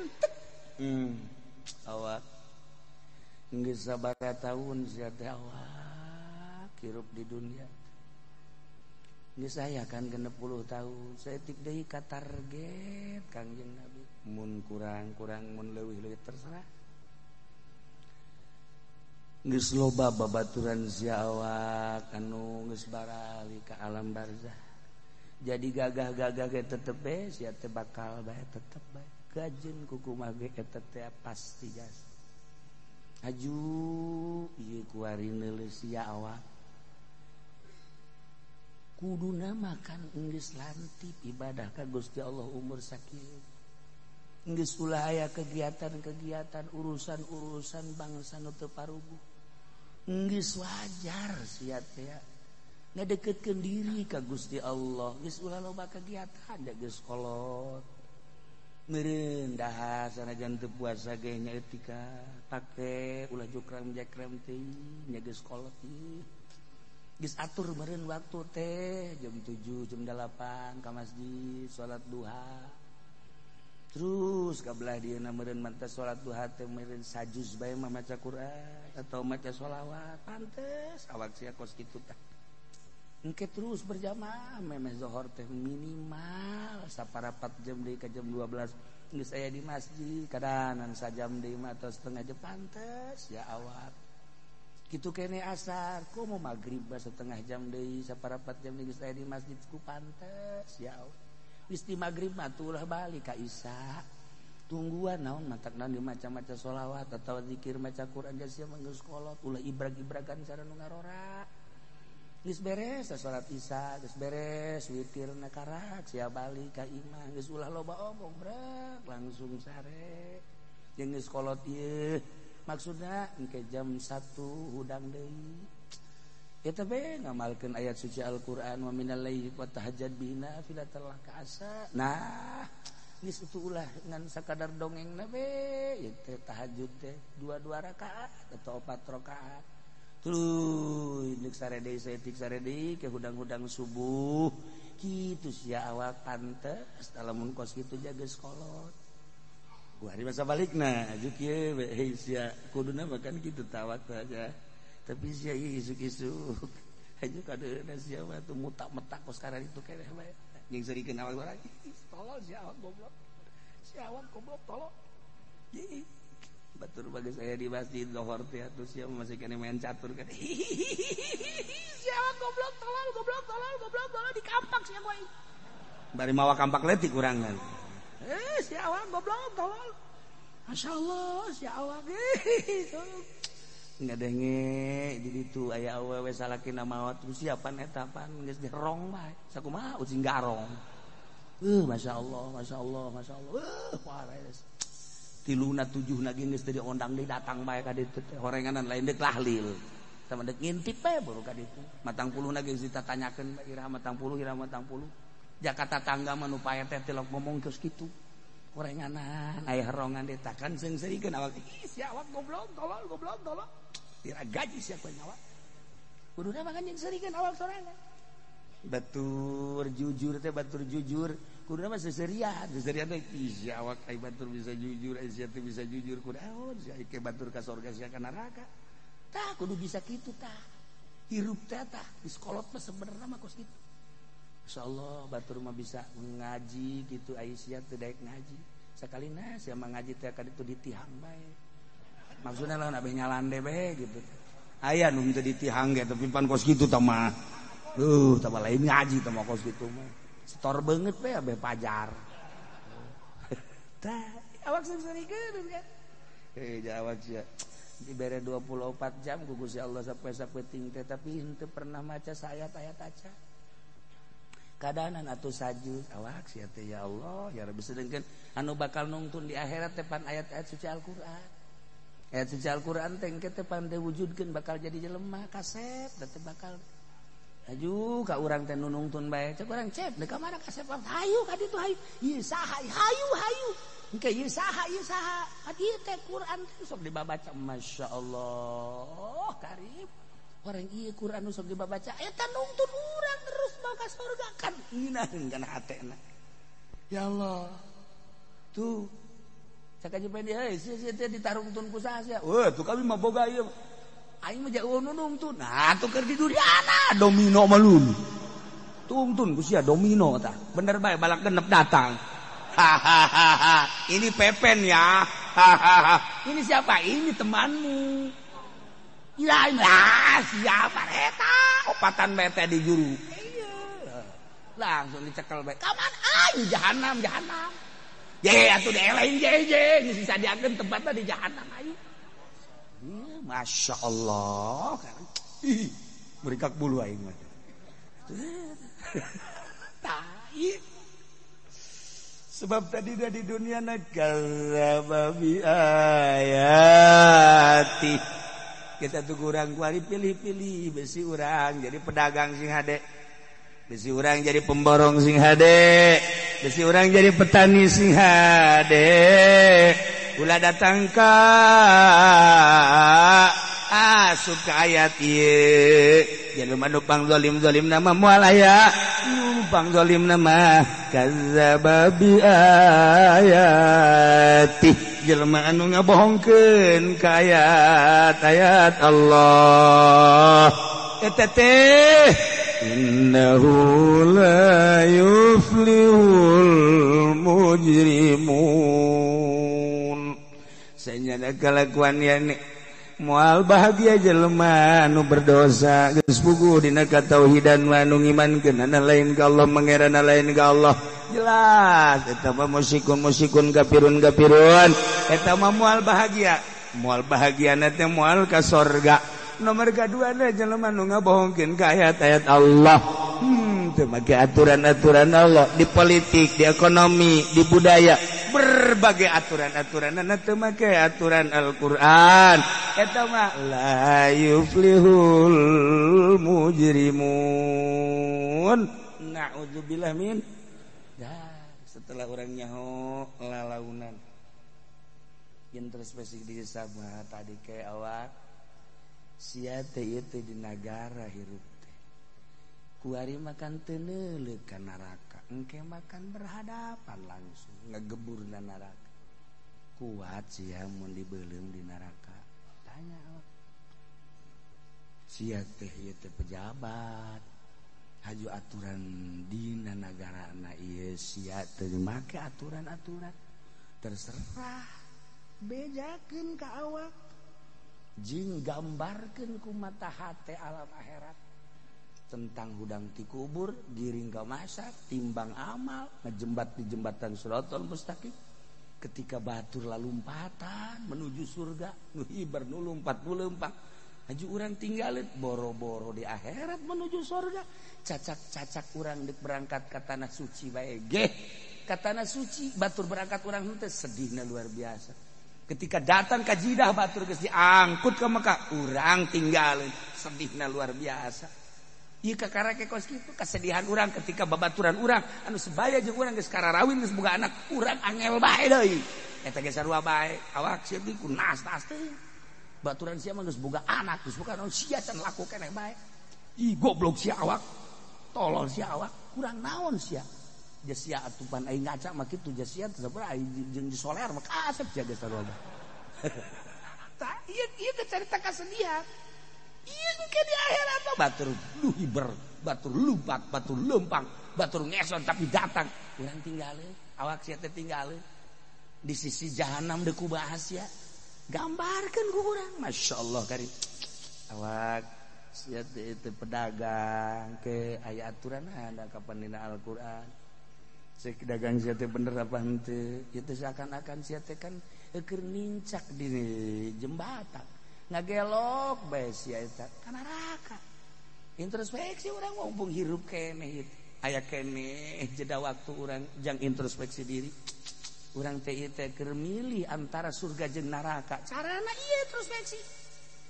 Awak geus sabaraha taun sia teh awak hirup di dunia. Geus saya kan 60 tahun, saya tik deui ka target Kangjeng Nabi. Mun kurang mun leuwih terserah. Geus loba babaturan sia awak anu geus barali ka alam barzah. Jadi gagah-gagah ge tetep bae sia teh bakal bae tetep bae. Gajeun ku kumaha ge eta teh pasti jasa. Aju ieu kuari neuleuh sia awak. Kuduna makan geus lantip ibadah ka Gusti Allah umur sakieu. Geus ulah aya kegiatan-kegiatan urusan-urusan bangsa nu teu paruguh. Geus wajar sia teh ngadeuketkeun diri ka Gusti Allah. Geus ulah loba kegiatan da geus kolot. Meureun dahar sanajan teu puasa ge nya etika pake ulah jukrang-jakrem teh nya geus kolot ieu. geus atur meureun waktu teh jam 7 jam 8 ka masjid salat duha. Terus kabelah dieuna meureun mantep salat duha teh meureun sajuz bae mah maca Quran atau maca sholawat pantes awak sia kos kitu tah. Engke terus berjamaah memeh zuhur teh minimal saparapat jam deui ka jam 12 geus aya di masjid kadanan sajam deui mah atau setengah jam pantes ya awak. Kitu kene asar kumaha magrib setengah jam deui saparapat jam deui geus aya di masjid ku pantes ya awak. Geus di magrib mah tulah balik ka isya. Tungguan naon matak naon dimaca-maca sholawat atau zikir maca Quran geus mah geus kolot ulah ibrag-ibragan sareng nu ngarora. Geus beres salat isya, geus beres witirna karak sia balik ka imah geus ulah loba omong brek langsung sare. Jeung geus kolot ieu maksudna engke jam 1 hudang deui. Eta bae ngamalkeun ayat suci Al-Qur'an wa minal laili fatahajjad bihi nafilatan laka asa. Nah, geus itu ulah ngan sakadar dongengna bae teh tahajud teh 2 rakaat atau 4 rakaat. Terus neuk sare deui saeutik sare deui ke hudang-hudang subuh. Kitu sia awak pantes lamun kos kitu jaga kolot. Hari masa balikna ajuk ieu heuh sia kuduna makan kitu tawak aja. Tapi sia isuk-isuk ajuk kadeuna sia mah tuh mutak-metak kos karan itu keneh bae. Jeung serikeun awak urang tolol sia awak goblok. Sia awak goblok tolol. Batur bagus saya di masjid zuhur teh atuh sia masih kene main catur kan. Sia awak goblok tolol di kampak sia gua. Bari mawa kampak leutik urang kan. Sia awak goblok tolol. Masyaallah sia awak ngadenge di ditu aya awewe salakina maot terus siapan eta pan geus dirong bae sakumaha ucing garong. Masyaallah waras 3-7 lagi geus teu diondang deui datang bae ka ditu teh horenganan lain deuk lahlil sama deuk ngintip bae baru ka ditu matang puluh lagi geus ditanyakeun iraha matang puluh jaka tatangga mah nu pae teh tilok ngomong geus kitu horenganan aya harongan deui takan seung-seurikeun awak sia awak goblok tolol tira gaji sia ku nyawa kuduna makan jeung seurikeun awak sorangan batur jujur kuduna mah seserian teh sia awak ai batur bisa jujur ai sia teh bisa jujur kunaon sia ke batur ka surga sia ka neraka tah kudu bisa kitu tah hirup teh tah di sekolot mah sebenarnya mah kos kitu insyaallah batur mah bisa ngaji gitu ai sia teu daek ngaji sakalina sia mah ngaji teh ka ditu ditihang bae maksudna lawan abeh nyalande bae gitu aya nu teu ditihang ge tapi pan kos kitu tah mah tah lain ngaji tah mah kos kitu mah setor beungeut bae abeh pajar tah awak seurikeun kan jawab sia dibere 24 jam ku Gusti Allah sapoe-sapoe teh tapi henteu pernah maca ayat-ayat aca kadanan atuh sajud awak sia teh ya Allah ya Rabbi sedengkeun anu bakal nungtun di akhirat teh pan ayat-ayat suci Al-Qur'an ayat suci Al-Qur'an teh engke teh pan diwujudkeun bakal jadi jelema kasep teh bakal aju ka urang teh nu nungtun bae cek urang cep deuk ka mana kasep hayu ka ditu hayu ieu saha hayu engke ieu saha adi teh Qur'an teh sok dibabaca masyaallah karim orang ieu Qur'an nu sok dibabaca eta nungtun urang terus mau ka surga kan inaheun kana hatena ya Allah tuh sakaji pede heuh sia teh ditarungtun ku saha sia tuh kami mah boga ieu aing mah jauh nungtun nah tuh keur di duniana domino mah lulu tungtun ku sia domino tah bener bae balak genep datang hahaha ini Pepen ya hahaha ini siapa ini temanmu ilain lah siapa eta opatan bete di juru iya langsung dicekel bae kaman ayo jahanam ye atuh dielain je geus disadiakeun tempatna di jahanam ayo Masya Allah mereka bulu aing mah sebab tadi di dunia nagara bi ayati kita tuh kurang kuari pilih-pilih besi urang jadi pedagang sing hade besi urang jadi pemborong sing hade besi urang jadi petani sing hade ulah datang ka asup ka ayat ieu jelema nu pangzalim nama moal aya nu pangzalim nama kadzdzaba bi ayati jelema anu ngabohongkeun ka ayat-ayat Allah eta teh innahu la yuflihul mujrimun sanyana kalakuan yani moal bahagia jelema anu berdosa geus puguh dina katauhidan wa anu ngimankeun ana lain ka Allah mangeranna lain ka Allah jelas eta mah musyikun kafirun eta mah moal bahagia teh moal ka surga nomor kadua na jelema nu ngabohongkeun ka ayat-ayat Allah teu make aturan-aturan Allah di politik di ekonomi di budaya berbagai aturan-aturan teu make aturan Al-Qur'an eta mah la yuflihul mujrimun naudzubillah min setelah orang nyaho lalaunan introspeksi diri sabah tadi ke awak sia teh ieu teh di nagara hirup teh kuari makan teu neuleuk ka neraka engke makan berhadapan langsung ngageburna neraka kuat sia mun dibeulung di neraka tanya awak sia teh ieu teh pejabat haju aturan dina nagarana ieu sia teu make aturan-aturan terserah bejakeun ka awak jing gambarkeun ku mata hate alam akhirat tentang hudang ti kubur giring ka masyar timbang amal ngejembat di jembatan Shiratal Mustaqim ketika batur lalumpatan menuju surga nu hibar nu lompat haju urang tinggalin boro-boro di akhirat menuju surga cacak-cacak urang dek berangkat ka tanah suci bae ge ka tanah suci batur berangkat urang teh sedihna luar biasa ketika datang ka jidah batur geus diangkut ka Mekah urang tinggalin sedihna luar biasa ieu kakarake kos kitu kasedihan urang ketika babaturan urang anu sebaya jeung urang geus kararawin geus boga anak urang angel bae deui eta ge sarua bae awak sieu ku nas-nas teh baturan sia mah geus boga anak geus boga naon sia can laku keneh bae ih goblok sia awak tolol sia awak kurang naon sia jasia atupan aing ngaca mah kitu jasia teh sabaraha aing jeung di soler mah kasep sia geus sarua tah ieu teh carita kasedihan ieu ke di akhirat mah batur luhiber batur lumpak batur lempang batur ngeson tapi datang urang tinggalin awak sia teh tinggalin di sisi jahanam deuk kubahas ya gambarkeun ku urang masyaallah karim awak sia teh pedagang ke aya aturan ada kapan dina Al-Qur'an cek dagang sia teh bener apa henteu ieu teh seakan-akan sia teh kan keur nincak di jembatan ngagelok bae sia eta ka neraka introspeksi urang mumpung hirup keneh aya keneh jeda waktu urang jang introspeksi diri urang teh ieu teh keur milih antara surga jeung neraka carana ieu introspeksi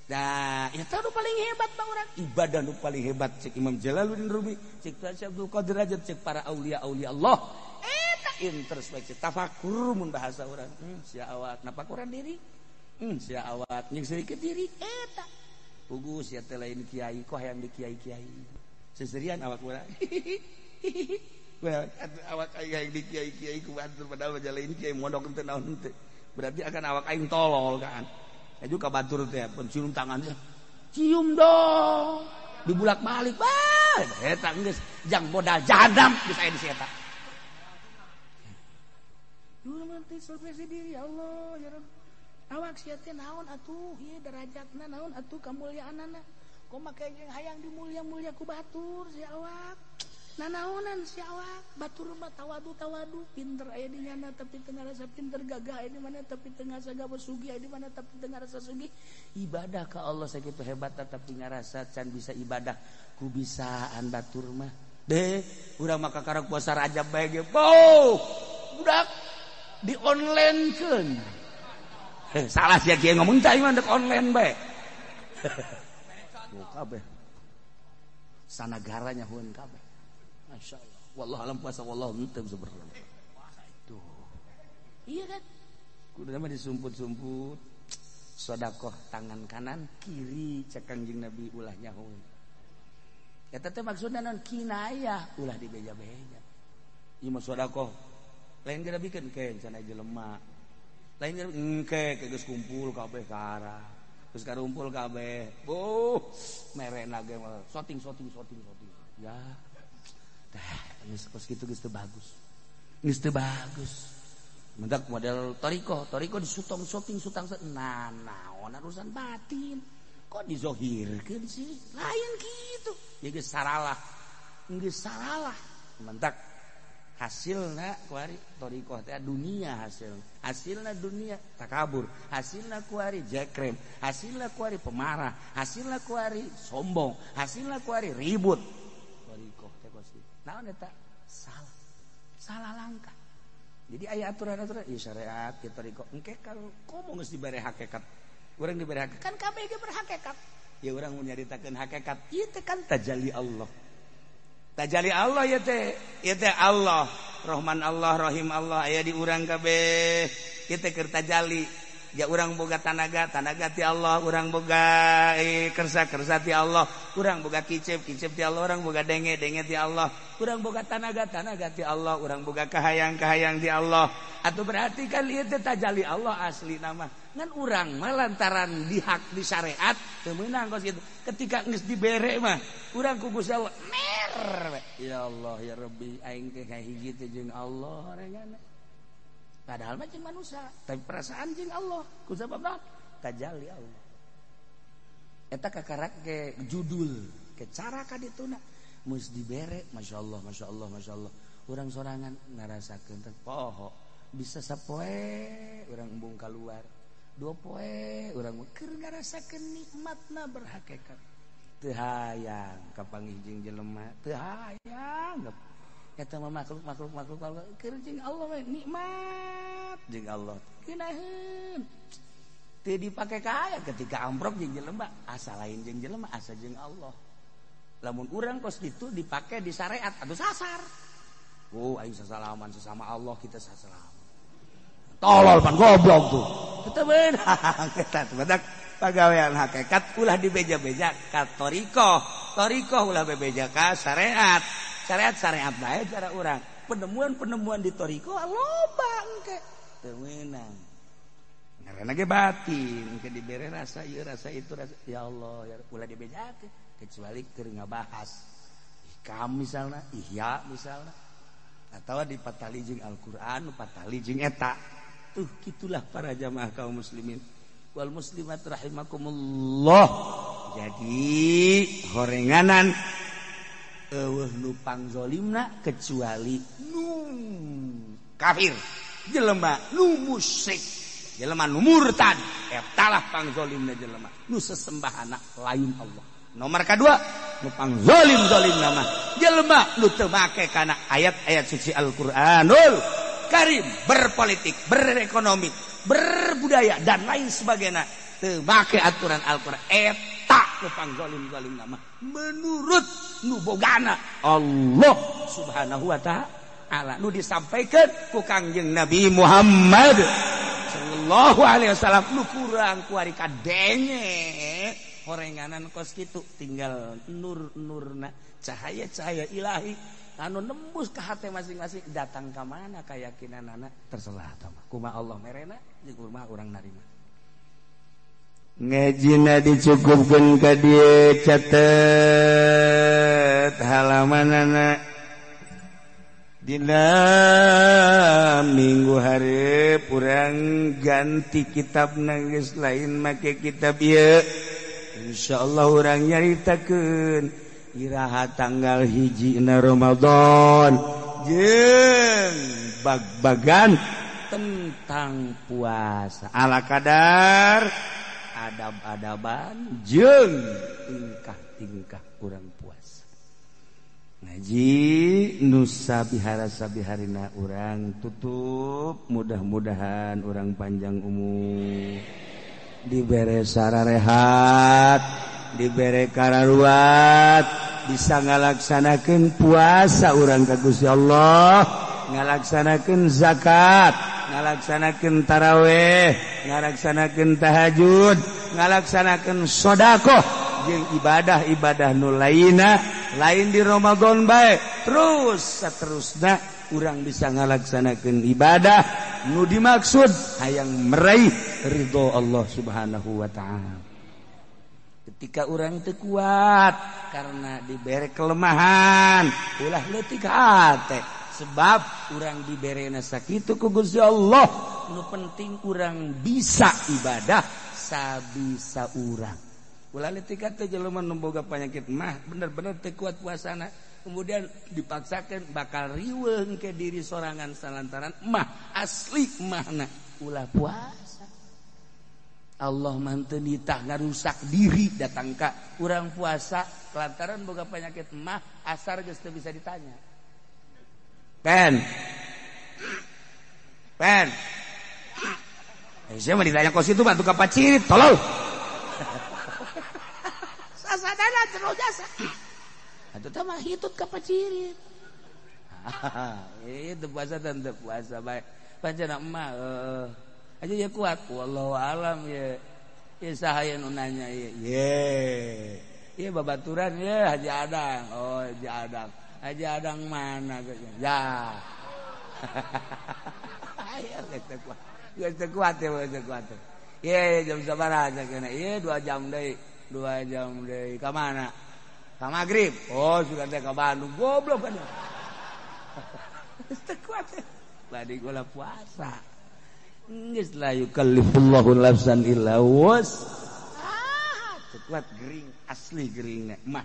nah eta nu paling hebat bang urang ibadah nu paling hebat cek Imam Jalaluddin Rumi cek Syekh Abdul Qadir Rajab cek para aulia Allah eta introspeksi tafakur mun bahasa urang sia awak napa kurang diri sia awak jeung sedikit diri eta puguh sia teh lain kiai kok hayang di kiai-kiai seserian awak urang awak aing di kiai-kiai ku batur padahal lain kiai modok teu naon teh berarti akan awak aing tolol kan aju ka batur teh cium tangan teh cium dong dibulak-balik bae eta geus jang modal jahanam geus aya di si eta dulu nanti survei diri Allah ya Rabb awak sia teh naon atuh ieu derajatna naon atuh kamulyaanna kok make jeung hayang dimulia-mulia ku batur si awak nanaonan si awak batur mah tawadu pinter aya di nyana tapi teu ngarasa pinter gagah aya di mana tapi teu ngarasa gawe sugih aya di mana tapi teu ngarasa sugih ibadah ka Allah sakitu hebat tapi ngarasa can bisa ibadah ku bisaan batur mah deh urang mah kakarek puasa Rajab bae ge budak di online-keun salah sia kieu ngomong tah ieu mah online bae kabeh sanagaranya hueun kabeh masyaallah wallah alam puasa wallah henteu sebenarnya itu iya kan kudu mah disumput sedekah tangan kanan kiri cek Kanjeng Nabi ulah nyahoeun eta teh maksudna naon kinayah ulah dibeja-beja ieu mah sedekah lain geura bikeun ke cenah jelema lain geura geus kumpul kabeh ka arah geus karumpul kabeh merena ge shooting ya tah geus kitu geus teu bagus mendak model toriko disutong-suting nah naon urusan batin kok dizohirkeun sih lain gitu ya geus saralah mentak hasilna kuari toriko teh dunia hasilna dunia takabur hasilna kuari jekrem hasilna kuari pemarah hasilna kuari sombong hasilna kuari ribut toriko teh kosi naon eta salah langkah jadi aya aturan-aturan ieu syariat kitu toriko engke kalau komo geus dibere hakikat urang dibere hakikat kan kabeh ge berhakikat ya urang mun nyaritakeun hakikat ieu teh kan tajalli Allah ya teh Allah Rahman Allah Rahim Allah aya di urang kabeh ieu teh keur tajalli ya urang boga tanaga ti Allah urang boga kersa ti Allah urang boga kicep ti Allah urang boga denge ti Allah urang boga tanaga ti Allah urang boga kahayang ti Allah atuh berarti kan ieu teh tajalli Allah asli nama ngan urang mah lantaran dihak di syariat teu meunang kos kitu ketika geus dibere mah urang ku Gusti Allah ya Allah ya Rabbi aing teh hiji teh jeung Allah orangana padahal mah jeung manusia tapi perasaan jeung Allah ku sababna tajalli Allah eta kakarak ke judul ke cara kadituna mus dibere masyaallah urang sorangan ngarasakeun teh poho bisa sapoe urang embung keluar 2 poe urang keur ngarasakeun nikmatna berhakikat teu hayang kapanggih jeung jelema teu hayang eta mah makhluk keur jeung Allah we nikmat jeung Allah keunaheun teu dipake ka aya ketika amprok jeung jelema asa lain jeung jelema asa jeung Allah lamun urang kos kitu dipake di syariat atuh sasar aing sasalaman sesama Allah kita sasalaman tolol pan goblok tuh kita beunang eta badak pagawean hakikat ulah dibeja-beja ka toriko ulah bebeja ka syariat bae cara urang penemuan di toriko loba engke teu meunang ngaranna ge batin engke dibere rasa ieu rasa itu rasa ya Allah ya ulah dibejakeun kecuali keur ngabahas ikam misalna ihya misalna atawa dipatali jeung Al-Qur'an patali jeung eta tuh gitulah para jamaah kaum muslimin wal muslimat rahimakumullah jadi horenganan eueuh nu pangzolimna kecuali nu kafir jelema nu musyrik jelema nu murtad etalah pangzolimna jelema nu sesembahana lain Allah nomor kedua nu pangzolim mah jelema nu teu make kana ayat-ayat suci Al-Qur'anul Karim berpolitik, berekonomi, berbudaya dan lain sebagainya teu make aturan Al-Qur'an eta nu pangzolim nama menurut nu bogana Allah Subhanahu wa taala nu disampaikan ku Kangjeng Nabi Muhammad sallallahu alaihi wasallam nu kurang kuari kadenge horenganan kos kitu tinggal nur-nurna cahaya-cahaya ilahi anu nembus ke hati masing-masing datang ke mana keyakinan anak terserah tama kumaha Allah merena jeung kumaha urang narima ngajina dicukupkeun ka dieu catet halamanana dina minggu hareup urang ganti kitabna geus lain make kitab ieu insyaallah urang nyaritakeun iraha tanggal 1 Ramadan jeung bag-bagan tentang puasa ala kadar adab-adaban jeung tingkah-tingkah urang puasa ngaji nu sabihara-sabiharina urang tutup mudah-mudahan urang panjang umur dibere sararehat dibere kararuat bisa ngalaksanakeun puasa urang ka Gusti Allah ngalaksanakeun zakat ngalaksanakeun tarawih ngalaksanakeun tahajud ngalaksanakeun sedekah jeung ibadah-ibadah nu lainna lain di Ramadan bae terus saterusna urang bisa ngalaksanakeun ibadah nu dimaksud hayang meraih ridho Allah Subhanahu wa taala. Ketika urang teu kuat karena dibere kelemahan ulah leutik hate sebab urang diberena sakitu ku Gusti Allah nu penting urang bisa ibadah sabisa urang. Ulah leutik hate jelema nu boga panyakit mah bener-bener teu kuat puasana kemudian dipaksakan bakal riweung ke diri sorangan salantaran mah asli mahna ulah puasa. Allah manteu nitah ngarusak diri datang ka urang puasa lantaran boga penyakit mah asar geus teu bisa ditanya. Pen. Saya mah ditanya kos itu bantu ka pacirit tolol. Sasadana terus jasa. Atuh teh mah hitut ka pacirit. Itu puasa dan teu puasa bae. Pancena emah aja ya kuat wallahu alam ya. Ya sahaya nu nanya ya. Ye babaturan ya Haji Adang. Oh Haji Adang. Haji Adang mana ya. Ayo geus teu kuat ya geus kuat. Ye jam sabaraha cenah. Ye 2 jam deui. 2 jam deui. Ka mana? Ka magrib. Oh, sudah teh ka Bandung. Goblok kan. Teu kuat. Badi gula puasa. Geus la yukallifullahu nafsan illa wus. Teu kuat gering asli geringna. Mah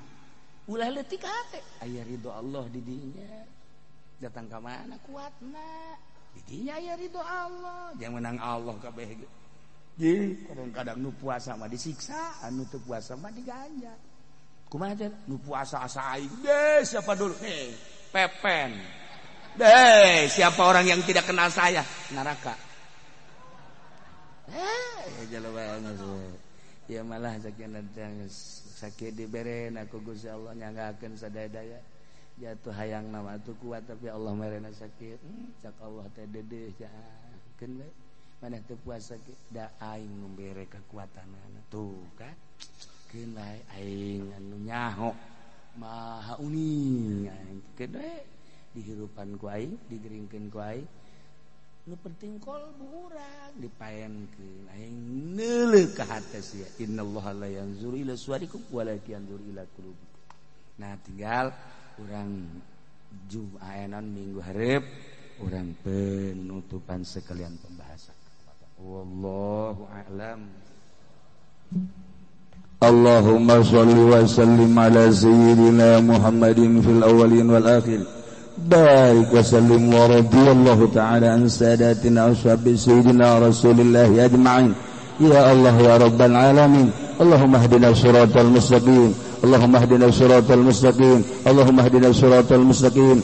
ulah leutik hate aya ridho Allah di dinya. Datang ka mana kuatna? Di dinya aya ridho Allah. Jangan menang Allah kabeh. Ji, kadang-kadang nu puasa mah disiksa, anu teu puasa mah diganja. Kumaha teh nu puasa asa aing deh siapa dulu nih Pepen deh siapa orang yang tidak kenal saya neraka jalan banget ya malah sakit diberen aku Gusti Allah nyanggakeun sadaya jatuh hayang nama atuh kuat tapi Allah merena sakit cak Allah teh dedeh jakeun we maneh teu puasa da aing nu bere kekuatanana tuh kan kenai aing anu nyaho maha uning aing kedue dihirupan ku aing digeringkeun ku aing nu penting kolbu urang dipaenkeun aing neuleuh ka hate sia innallaha la yanzuru ila suwarikum walakin yanzuru ila qulubikum. Nah tinggal urang Jumaanan minggu hareup urang penutupan sekalian pembahasan. Wallahu a'lam. Allahumma shalli wa sallim ala sayyidina Muhammadin fil awwalin wal akhir. Barik wa sallim wa radiyallahu ta'ala an sadatina ashabi sayyidina Rasulillah ajma'in. Ya Allah ya rabbal alamin. Allahumma hdina siratal mustaqim. Allahumma hdina siratal mustaqim. Allahumma hdina siratal mustaqim.